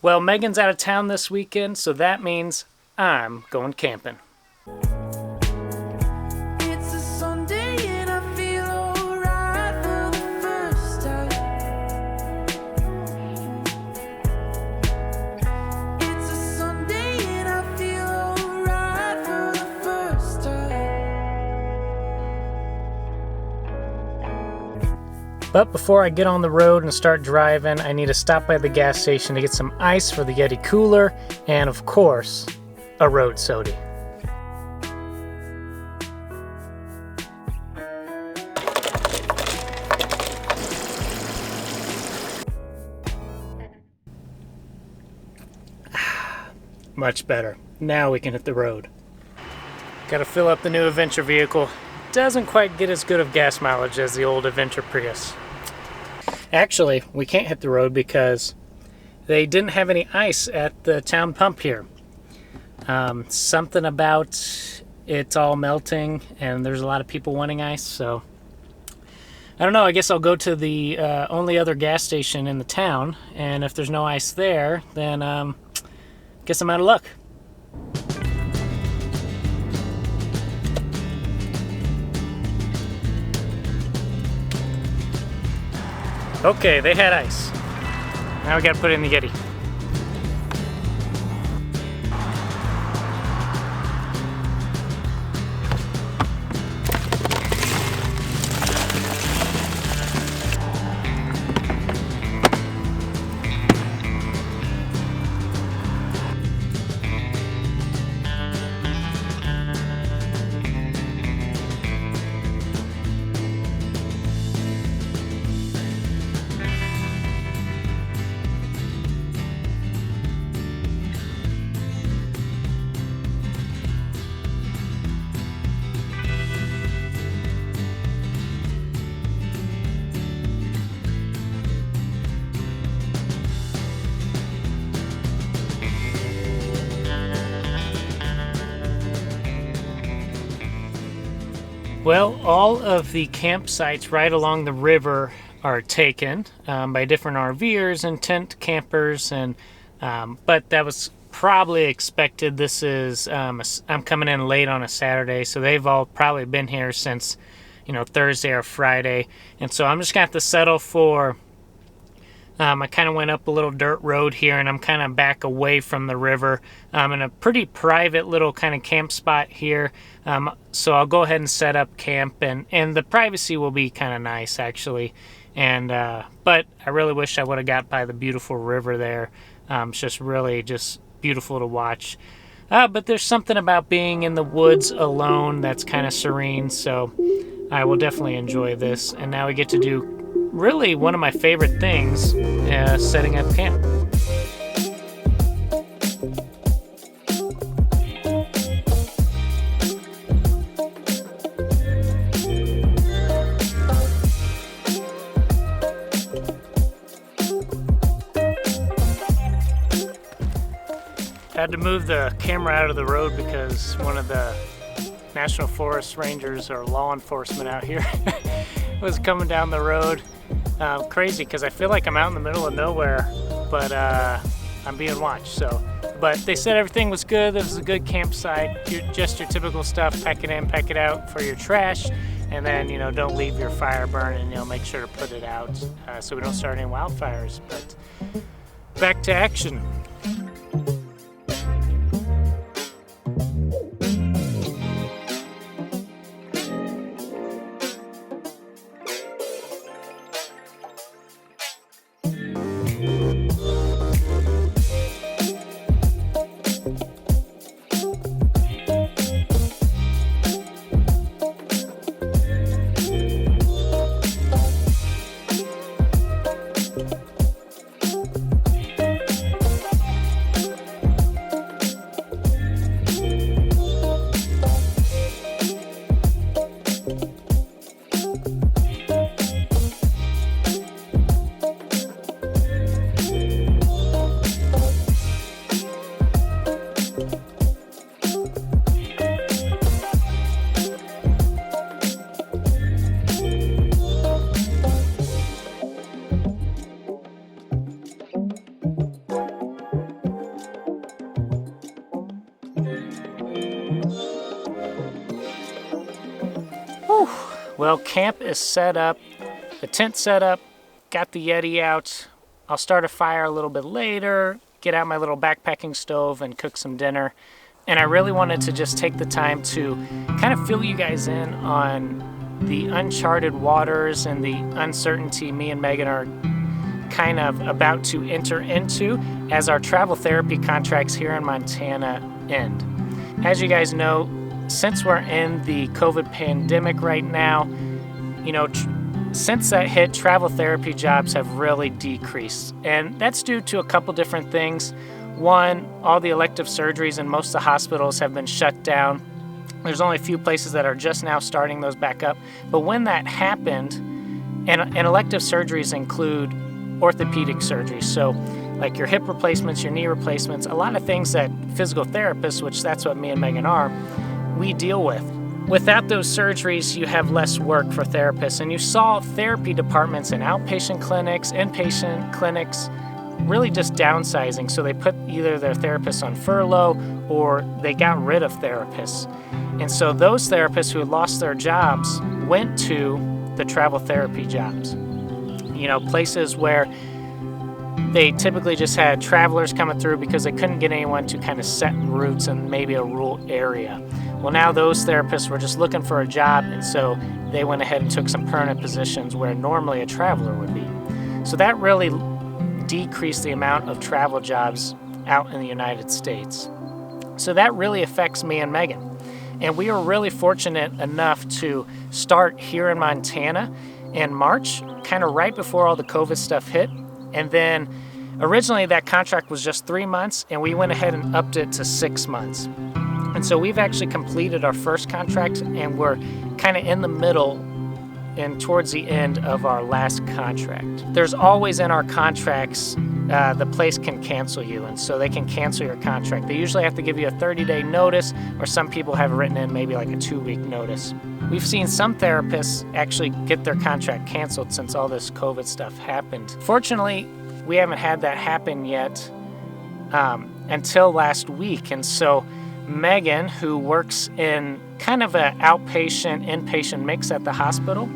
Well, Megan's out of town this weekend, so that means I'm going camping. It's a Sunday and I feel alright for the first time. It's a Sunday and I feel alright for the first time. But before I get on the road and start driving, I need to stop by the gas station to get some ice for the Yeti cooler, and of course, a road soda. Much better. Now we can hit the road. Gotta fill up the new Adventure vehicle. Doesn't quite get as good of gas mileage as the old Adventure Prius. Actually, we can't hit the road because they didn't have any ice at the town pump here. Something about it's all melting and there's a lot of people wanting ice, so I don't know. I guess I'll go to the only other gas station in the town, and if there's no ice there, then guess I'm out of luck. Okay, they had ice. Now we gotta put it in the Yeti. Well, all of the campsites right along the river are taken by different RVers and tent campers, and but that was probably expected. This is I'm coming in late on a Saturday, so they've all probably been here since Thursday or Friday, and so I'm just gonna have to settle for. I kind of went up a little dirt road here, and I'm kind of back away from the river in a pretty private little kind of camp spot here. So I'll go ahead and set up camp, and the privacy will be kind of nice, actually. And but I really wish I would have got by the beautiful river there. It's just really just beautiful to watch. But there's something about being in the woods alone that's kind of serene, so I will definitely enjoy this. And now we get to do really one of my favorite things, setting up camp. Had to move the camera out of the road because one of the National Forest Rangers or law enforcement out here was coming down the road. Crazy, because I feel like I'm out in the middle of nowhere, but I'm being watched. So, but they said everything was good. This was a good campsite. Just your typical stuff. Pack it in, pack it out for your trash, and then don't leave your fire burning. Make sure to put it out so we don't start any wildfires. But back to action. Well, camp is set up, the tent set up, got the Yeti out. I'll start a fire a little bit later, get out my little backpacking stove and cook some dinner. And I really wanted to just take the time to kind of fill you guys in on the uncharted waters and the uncertainty me and Megan are kind of about to enter into as our travel therapy contracts here in Montana end. As you guys know, since we're in the COVID pandemic right now, since that hit, travel therapy jobs have really decreased. And that's due to a couple different things. One, all the elective surgeries in most of the hospitals have been shut down. There's only a few places that are just now starting those back up. But when that happened, and elective surgeries include orthopedic surgery, so like your hip replacements, your knee replacements, a lot of things that physical therapists, which that's what me and Megan are, we deal with. Without those surgeries, you have less work for therapists, and you saw therapy departments in outpatient clinics, inpatient clinics, really just downsizing. So they put either their therapists on furlough or they got rid of therapists. And so those therapists who had lost their jobs went to the travel therapy jobs. Places where they typically just had travelers coming through because they couldn't get anyone to kind of set roots in maybe a rural area. Well, now those therapists were just looking for a job, and so they went ahead and took some permanent positions where normally a traveler would be. So that really decreased the amount of travel jobs out in the United States. So that really affects me and Megan. And we were really fortunate enough to start here in Montana in March, kind of right before all the COVID stuff hit. And then originally that contract was just 3 months, and we went ahead and upped it to 6 months. And so we've actually completed our first contract, and we're kind of in the middle and towards the end of our last contract. There's always in our contracts, the place can cancel you, and so they can cancel your contract. They usually have to give you a 30-day notice, or some people have written in maybe like a 2-week notice. We've seen some therapists actually get their contract canceled since all this COVID stuff happened. Fortunately, we haven't had that happen yet until last week, and so Megan, who works in kind of an outpatient, inpatient mix at the hospital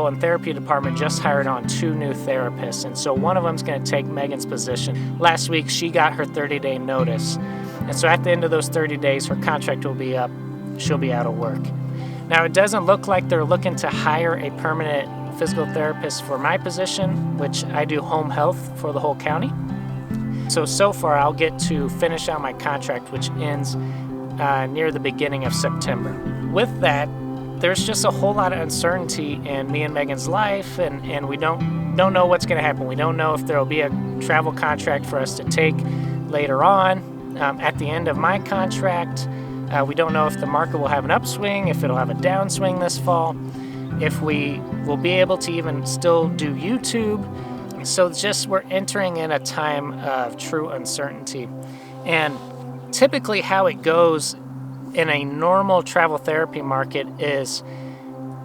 and therapy department just hired on 2 new therapists, and so one of them's going to take Megan's position. Last week, she got her 30-day notice, and so at the end of those 30 days, her contract will be up. She'll be out of work. Now, it doesn't look like they're looking to hire a permanent physical therapist for my position, which I do home health for the whole county. So far, I'll get to finish out my contract, which ends near the beginning of September. With that, there's just a whole lot of uncertainty in me and Megan's life, and we don't know what's going to happen. We don't know if there will be a travel contract for us to take later on. At the end of my contract, we don't know if the market will have an upswing, if it'll have a downswing this fall, if we will be able to even still do YouTube. So just we're entering in a time of true uncertainty. And typically how it goes in a normal travel therapy market is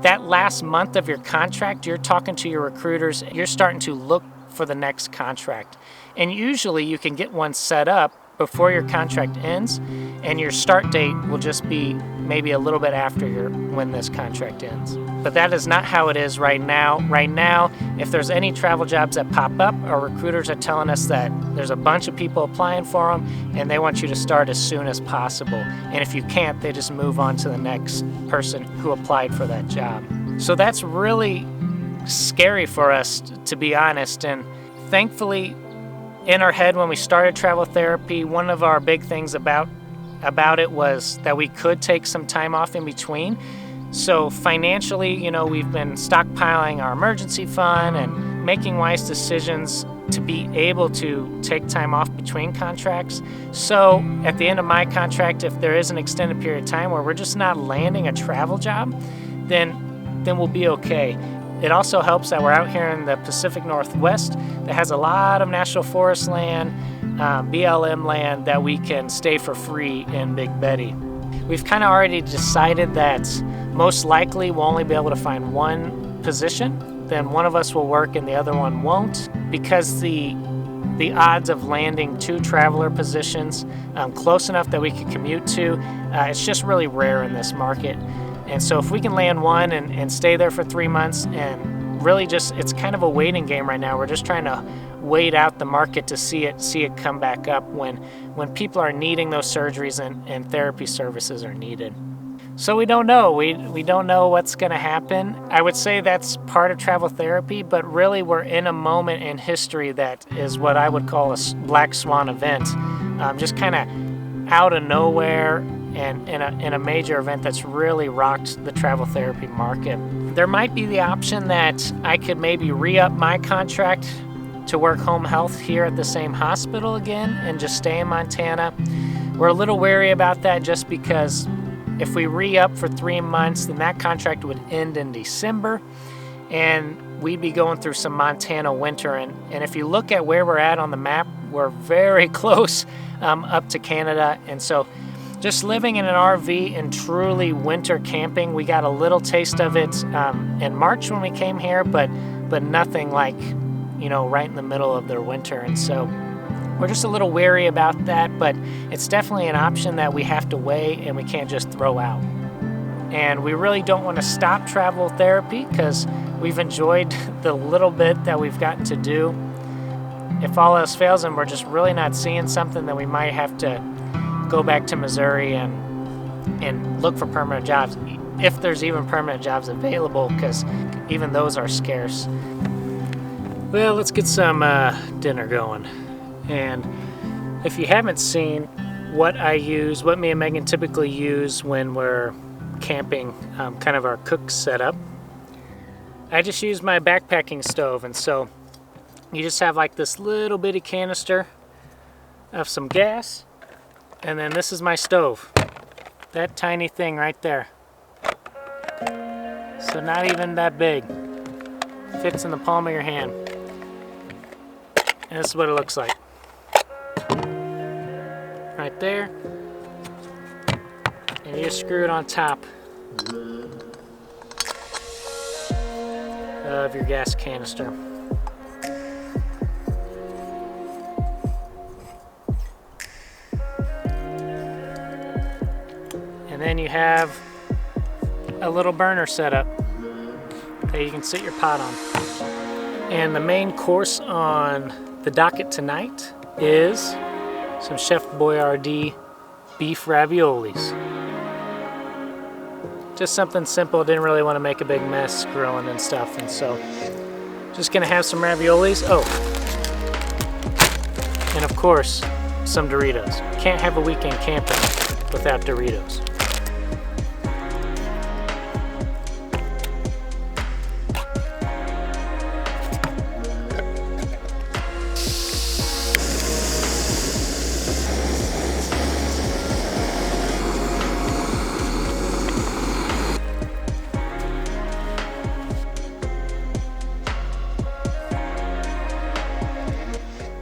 that last month of your contract, you're talking to your recruiters, you're starting to look for the next contract. And usually you can get one set up before your contract ends, and your start date will just be maybe a little bit after when this contract ends. But that is not how it is right now. Right now, if there's any travel jobs that pop up, our recruiters are telling us that there's a bunch of people applying for them, and they want you to start as soon as possible. And if you can't, they just move on to the next person who applied for that job. So that's really scary for us, to be honest. And thankfully, in our head when we started travel therapy, one of our big things about it was that we could take some time off in between. So financially, we've been stockpiling our emergency fund and making wise decisions to be able to take time off between contracts. So at the end of my contract, if there is an extended period of time where we're just not landing a travel job, then we'll be okay. It also helps that we're out here in the Pacific Northwest that has a lot of national forest land, BLM land that we can stay for free in Big Betty. We've kind of already decided that most likely we'll only be able to find one position, then one of us will work and the other one won't, because the odds of landing 2 traveler positions close enough that we can commute to, it's just really rare in this market. And so if we can land one and stay there for 3 months, and really just, it's kind of a waiting game right now. We're just trying to wait out the market to see it come back up when people are needing those surgeries and therapy services are needed. So we don't know. We don't know what's going to happen. I would say that's part of travel therapy, but really we're in a moment in history that is what I would call a black swan event. Just kind of out of nowhere, and in a major event that's really rocked the travel therapy market. There might be the option that I could maybe re-up my contract to work home health here at the same hospital again and just stay in Montana. We're a little wary about that just because if we re-up for 3 months, then that contract would end in December, and we'd be going through some Montana winter. And if you look at where we're at on the map, we're very close up to Canada. And so just living in an RV and truly winter camping, we got a little taste of it in March when we came here, but nothing like, right in the middle of their winter. And so we're just a little wary about that, but it's definitely an option that we have to weigh and we can't just throw out. And we really don't want to stop travel therapy because we've enjoyed the little bit that we've gotten to do. If all else fails and we're just really not seeing something, then we might have to go back to Missouri and look for permanent jobs, if there's even permanent jobs available, because even those are scarce. Well, let's get some dinner going. And if you haven't seen what me and Megan typically use when we're camping, kind of our cook setup, I just use my backpacking stove. And so you just have like this little bitty canister of some gas, and then this is my stove, that tiny thing right there. So not even that big, fits in the palm of your hand. And this is what it looks like. Right there. And you just screw it on top of your gas canister. And then you have a little burner setup that you can sit your pot on. And the main course on the docket tonight is some Chef Boyardee beef raviolis. Just something simple, didn't really want to make a big mess grilling and stuff, and so just gonna have some raviolis. Oh, and of course, some Doritos. Can't have a weekend camping without Doritos.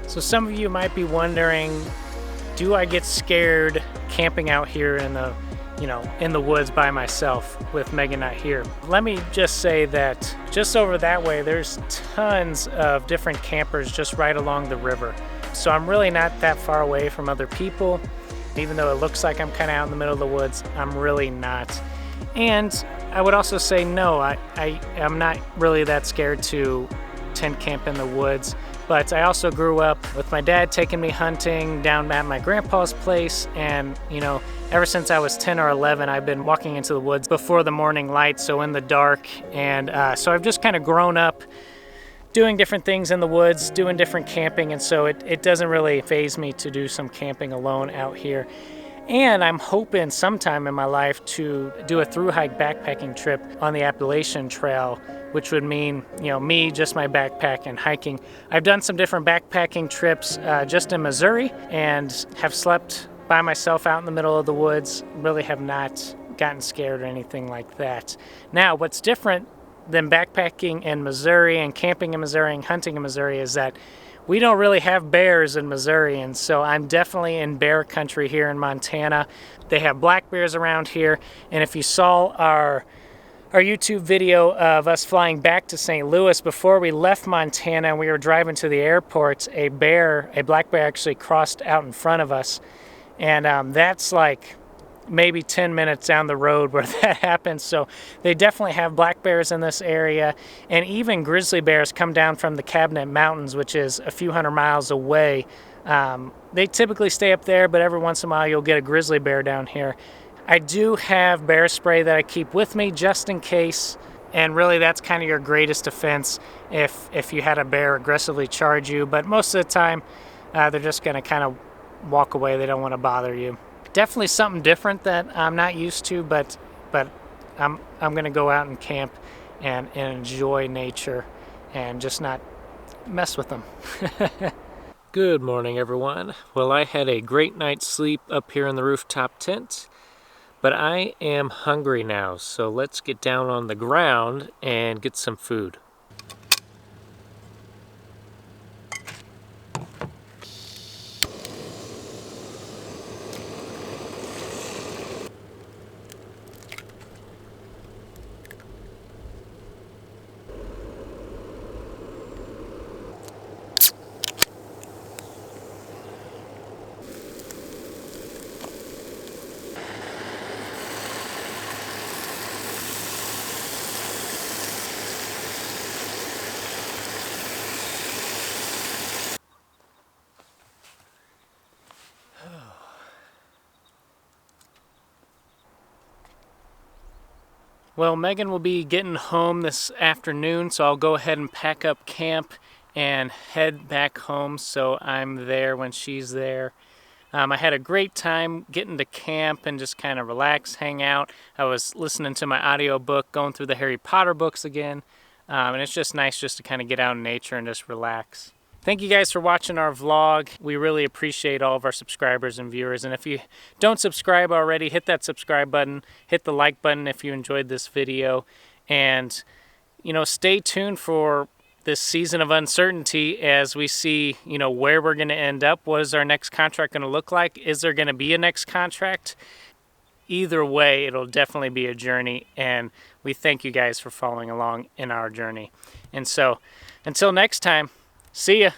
So some of you might be wondering, do I get scared camping out here in the woods by myself with Megan not here? Let me just say that just over that way, there's tons of different campers just right along the river. So I'm really not that far away from other people. Even though it looks like I'm kind of out in the middle of the woods, I'm really not. And I would also say no, I'm not really that scared to tent camp in the woods. But I also grew up with my dad taking me hunting down at my grandpa's place, and ever since I was 10 or 11, I've been walking into the woods before the morning light, so in the dark, and so I've just kind of grown up doing different things in the woods, doing different camping, and so it doesn't really faze me to do some camping alone out here. And I'm hoping sometime in my life to do a thru-hike backpacking trip on the Appalachian Trail, which would mean, me, just my backpack and hiking. I've done some different backpacking trips just in Missouri and have slept by myself out in the middle of the woods. Really have not gotten scared or anything like that. Now, what's different than backpacking in Missouri and camping in Missouri and hunting in Missouri is that we don't really have bears in Missouri, and so I'm definitely in bear country here in Montana. They have black bears around here, and if you saw our YouTube video of us flying back to St. Louis, before we left Montana and we were driving to the airport, a black bear actually crossed out in front of us, and that's like maybe 10 minutes down the road where that happens. So they definitely have black bears in this area, and even grizzly bears come down from the Cabinet Mountains, which is a few hundred miles away. They typically stay up there, but every once in a while you'll get a grizzly bear down here. I do have bear spray that I keep with me just in case, and really that's kind of your greatest defense if you had a bear aggressively charge you, but most of the time they're just going to kind of walk away. They don't want to bother you. Definitely something different that I'm not used to, but I'm going to go out and camp and enjoy nature and just not mess with them. Good morning, everyone. Well, I had a great night's sleep up here in the rooftop tent, but I am hungry now, so let's get down on the ground and get some food. Well, Megan will be getting home this afternoon, so I'll go ahead and pack up camp and head back home so I'm there when she's there. I had a great time getting to camp and just kind of relax, hang out. I was listening to my audiobook, going through the Harry Potter books again, and it's just nice just to kind of get out in nature and just relax. Thank you guys for watching our vlog. We really appreciate all of our subscribers and viewers. And if you don't subscribe already, hit that subscribe button, hit the like button if you enjoyed this video. And, you know, stay tuned for this season of uncertainty as we see, you know, where we're going to end up. What is our next contract going to look like? Is there going to be a next contract? Either way, it'll definitely be a journey. And we thank you guys for following along in our journey. And so, until next time, see ya.